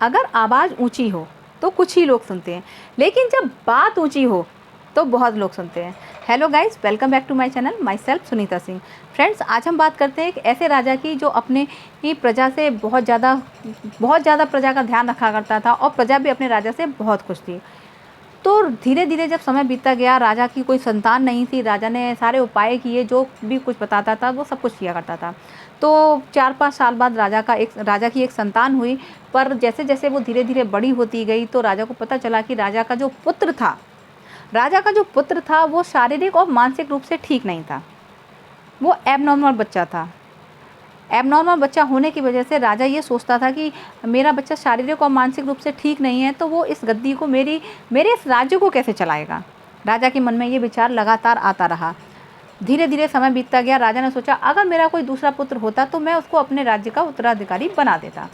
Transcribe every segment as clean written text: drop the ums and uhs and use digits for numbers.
अगर आवाज़ ऊंची हो तो कुछ ही लोग सुनते हैं, लेकिन जब बात ऊंची हो तो बहुत लोग सुनते हैं। Hello guys, welcome back to my channel, myself Sunita Singh. Friends, आज हम बात करते हैं एक ऐसे राजा की जो अपने ही प्रजा से बहुत ज़्यादा प्रजा का ध्यान रखा करता था और प्रजा भी अपने राजा से बहुत खुश थी। तो धीरे धीरे जब समय बीतता गया, राजा की कोई संतान नहीं थी। राजा ने सारे उपाय किए, जो भी कुछ बताता था वो सब कुछ किया करता था। तो 4-5 साल बाद राजा की एक संतान हुई। पर जैसे जैसे वो धीरे धीरे बड़ी होती गई तो राजा को पता चला कि राजा का जो पुत्र था वो शारीरिक और मानसिक रूप से ठीक नहीं था। वो एबनॉर्मल बच्चा था। एबनॉर्मल बच्चा होने की वजह से राजा ये सोचता था कि मेरा बच्चा शारीरिक और मानसिक रूप से ठीक नहीं है, तो वो इस गद्दी को मेरे इस राज्य को कैसे चलाएगा। राजा के मन में ये विचार लगातार आता रहा। धीरे धीरे समय बीतता गया। राजा ने सोचा, अगर मेरा कोई दूसरा पुत्र होता तो मैं उसको अपने राज्य का उत्तराधिकारी बना देता।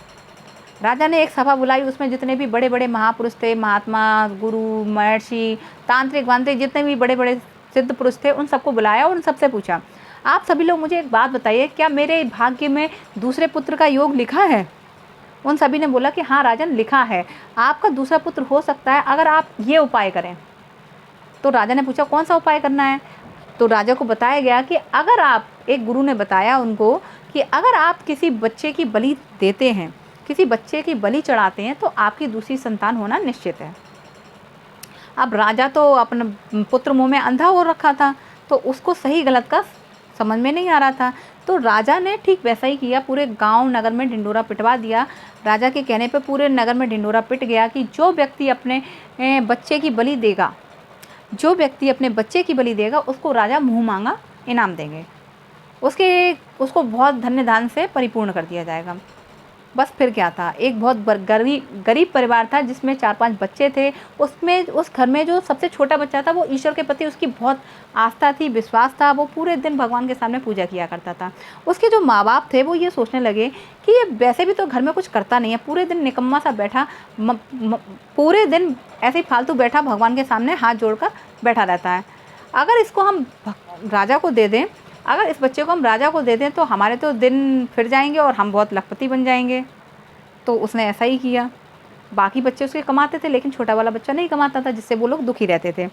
राजा ने एक सभा बुलाई, उसमें जितने भी बड़े बड़े महापुरुष थे, महात्मा, गुरु, महर्षि, तांत्रिक वांत्रिक, जितने भी बड़े बड़े सिद्ध पुरुष थे, उन सबको बुलाया और उन सबसे पूछा, आप सभी लोग मुझे एक बात बताइए, क्या मेरे भाग्य में दूसरे पुत्र का योग लिखा है। उन सभी ने बोला कि हाँ राजन, लिखा है, आपका दूसरा पुत्र हो सकता है अगर आप ये उपाय करें। तो राजा ने पूछा, कौन सा उपाय करना है। तो राजा को बताया गया कि अगर आप, एक गुरु ने बताया उनको कि अगर आप किसी बच्चे की बलि देते हैं, किसी बच्चे की बलि चढ़ाते हैं, तो आपकी दूसरी संतान होना निश्चित है। अब राजा तो अपने पुत्र मुँह में अंधा हो रखा था, तो उसको सही गलत का समझ में नहीं आ रहा था। तो राजा ने ठीक वैसा ही किया, पूरे गांव नगर में ढिंडोरा पिटवा दिया। राजा के कहने पे पूरे नगर में ढिंडोरा पिट गया कि जो व्यक्ति अपने बच्चे की बलि देगा उसको राजा मुँह मांगा इनाम देंगे, उसको बहुत धन्य धान से परिपूर्ण कर दिया जाएगा। बस फिर क्या था, एक बहुत गरीब परिवार था जिसमें 4-5 बच्चे थे। उस घर में जो सबसे छोटा बच्चा था वो ईश्वर के प्रति उसकी बहुत आस्था थी, विश्वास था। वो पूरे दिन भगवान के सामने पूजा किया करता था। उसके जो माँ बाप थे वो ये सोचने लगे कि ये वैसे भी तो घर में कुछ करता नहीं है, पूरे दिन निकम्मा सा बैठा, पूरे दिन ऐसे ही फालतू बैठा भगवान के सामने हाथ जोड़कर बैठा रहता है। अगर इसको हम राजा को दे दें, अगर इस बच्चे को हम राजा को दे दें तो हमारे तो दिन फिर जाएंगे और हम बहुत लखपति बन जाएंगे। तो उसने ऐसा ही किया। बाकी बच्चे उसके कमाते थे, लेकिन छोटा वाला बच्चा नहीं कमाता था, जिससे वो लोग दुखी रहते थे।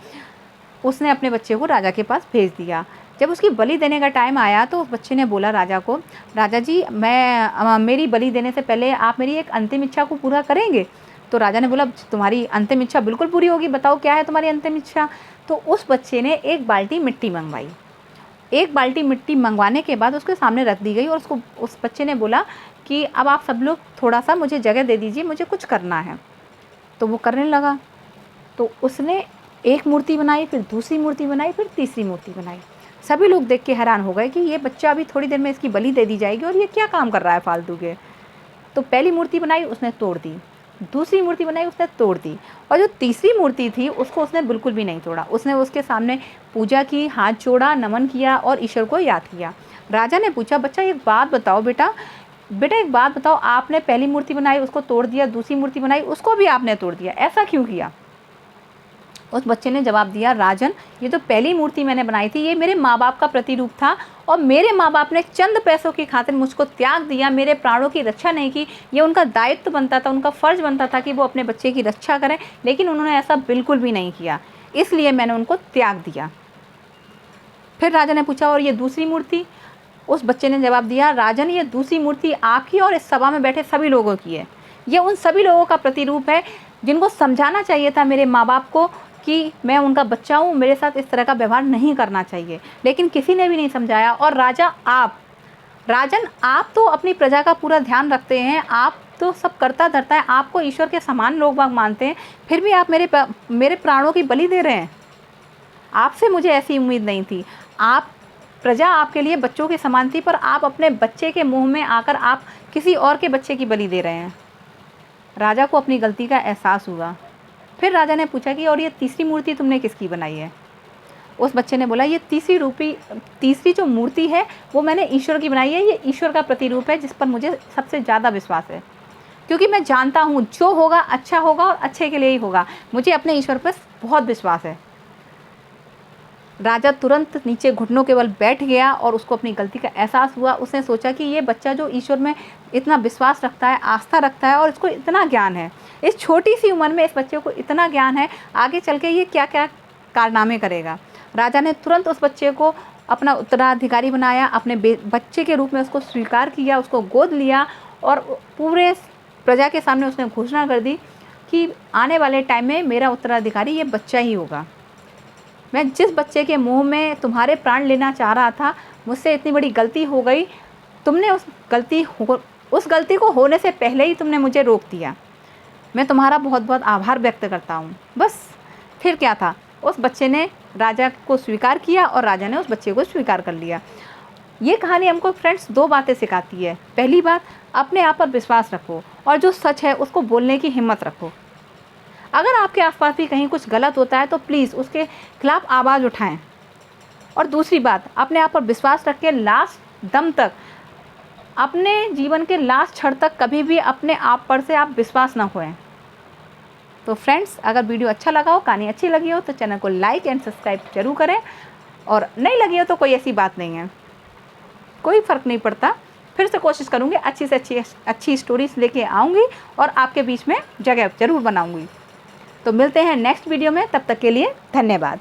उसने अपने बच्चे को राजा के पास भेज दिया। जब उसकी बलि देने का टाइम आया तो उस बच्चे ने बोला राजा को, राजा जी, मेरी बलि देने से पहले आप मेरी एक अंतिम इच्छा को पूरा करेंगे। तो राजा ने बोला, तुम्हारी अंतिम इच्छा बिल्कुल पूरी होगी, बताओ क्या है तुम्हारी अंतिम इच्छा। तो उस बच्चे ने एक बाल्टी मिट्टी मंगवाई। एक बाल्टी मिट्टी मंगवाने के बाद उसके सामने रख दी गई और उस बच्चे ने बोला कि अब आप सब लोग थोड़ा सा मुझे जगह दे दीजिए, मुझे कुछ करना है। तो वो करने लगा। तो उसने एक मूर्ति बनाई, फिर दूसरी मूर्ति बनाई, फिर तीसरी मूर्ति बनाई। सभी लोग देख के हैरान हो गए कि ये बच्चा अभी थोड़ी देर में इसकी बलि दे दी जाएगी और ये क्या काम कर रहा है फालतू के। तो पहली मूर्ति बनाई, उसने तोड़ दी। दूसरी मूर्ति बनाई, उसने तोड़ दी। और जो तीसरी मूर्ति थी उसको उसने बिल्कुल भी नहीं तोड़ा। उसने उसके सामने पूजा की, हाथ जोड़ा, नमन किया और ईश्वर को याद किया। राजा ने पूछा, बच्चा एक बात बताओ बेटा एक बात बताओ, आपने पहली मूर्ति बनाई उसको तोड़ दिया, दूसरी मूर्ति बनाई उसको भी आपने तोड़ दिया, ऐसा क्यों किया। उस बच्चे ने जवाब दिया, राजन, ये जो पहली मूर्ति मैंने बनाई थी ये मेरे माँ बाप का प्रतिरूप था और मेरे माँ बाप ने चंद पैसों की खातिर मुझको त्याग दिया, मेरे प्राणों की रक्षा नहीं की। ये उनका दायित्व बनता था, उनका फ़र्ज़ बनता था कि वो अपने बच्चे की रक्षा करें, लेकिन उन्होंने ऐसा बिल्कुल भी नहीं किया, इसलिए मैंने उनको त्याग दिया। फिर राजा ने पूछा, और ये दूसरी मूर्ति। उस बच्चे ने जवाब दिया, राजन, ये दूसरी मूर्ति आपकी और इस सभा में बैठे सभी लोगों की है। ये उन सभी लोगों का प्रतिरूप है जिनको समझाना चाहिए था मेरे माँ बाप को कि मैं उनका बच्चा हूँ, मेरे साथ इस तरह का व्यवहार नहीं करना चाहिए, लेकिन किसी ने भी नहीं समझाया। और राजन, आप तो अपनी प्रजा का पूरा ध्यान रखते हैं, आप तो सब करता धरता है, आपको ईश्वर के समान लोग बाग मानते हैं, फिर भी आप मेरे प्राणों की बलि दे रहे हैं। आपसे मुझे ऐसी उम्मीद नहीं थी। प्रजा आपके लिए बच्चों के समान थी, पर आप अपने बच्चे के मुंह में आकर आप किसी और के बच्चे की बलि दे रहे हैं। राजा को अपनी गलती का एहसास हुआ। फिर राजा ने पूछा कि और ये तीसरी मूर्ति तुमने किसकी बनाई है। उस बच्चे ने बोला, ये तीसरी जो मूर्ति है वो मैंने ईश्वर की बनाई है। ये ईश्वर का प्रतिरूप है जिस पर मुझे सबसे ज़्यादा विश्वास है, क्योंकि मैं जानता हूँ जो होगा अच्छा होगा और अच्छे के लिए ही होगा। मुझे अपने ईश्वर पर बहुत विश्वास है। राजा तुरंत नीचे घुटनों के बल बैठ गया और उसको अपनी गलती का एहसास हुआ। उसने सोचा कि ये बच्चा जो ईश्वर में इतना विश्वास रखता है, आस्था रखता है और इसको इतना ज्ञान है, इस छोटी सी उम्र में इस बच्चे को इतना ज्ञान है, आगे चल के ये क्या क्या कारनामे करेगा। राजा ने तुरंत उस बच्चे को अपना उत्तराधिकारी बनाया, अपने बच्चे के रूप में उसको स्वीकार किया, उसको गोद लिया और पूरे प्रजा के सामने उसने घोषणा कर दी कि आने वाले टाइम में मेरा उत्तराधिकारी ये बच्चा ही होगा। मैं जिस बच्चे के मुंह में तुम्हारे प्राण लेना चाह रहा था, मुझसे इतनी बड़ी गलती हो गई, तुमने उस गलती को होने से पहले ही तुमने मुझे रोक दिया। मैं तुम्हारा बहुत बहुत आभार व्यक्त करता हूँ। बस फिर क्या था, उस बच्चे ने राजा को स्वीकार किया और राजा ने उस बच्चे को स्वीकार कर लिया। ये कहानी हमको फ्रेंड्स 2 बातें सिखाती है। पहली बात, अपने आप पर विश्वास रखो और जो सच है उसको बोलने की हिम्मत रखो। अगर आपके आसपास भी कहीं कुछ गलत होता है तो प्लीज़ उसके खिलाफ आवाज़ उठाएं। और दूसरी बात, अपने आप पर विश्वास रख के लास्ट दम तक, अपने जीवन के लास्ट क्षण तक कभी भी अपने आप पर से आप विश्वास ना खोएं। तो फ्रेंड्स, अगर वीडियो अच्छा लगा हो, कहानी अच्छी लगी हो तो चैनल को लाइक एंड सब्सक्राइब जरूर करें, और नहीं लगी हो तो कोई ऐसी बात नहीं है, कोई फ़र्क नहीं पड़ता। फिर से कोशिश करूँगी, अच्छी से अच्छी स्टोरीज़ लेके आऊँगी और आपके बीच में जगह ज़रूर बनाऊँगी। तो मिलते हैं नेक्स्ट वीडियो में, तब तक के लिए धन्यवाद।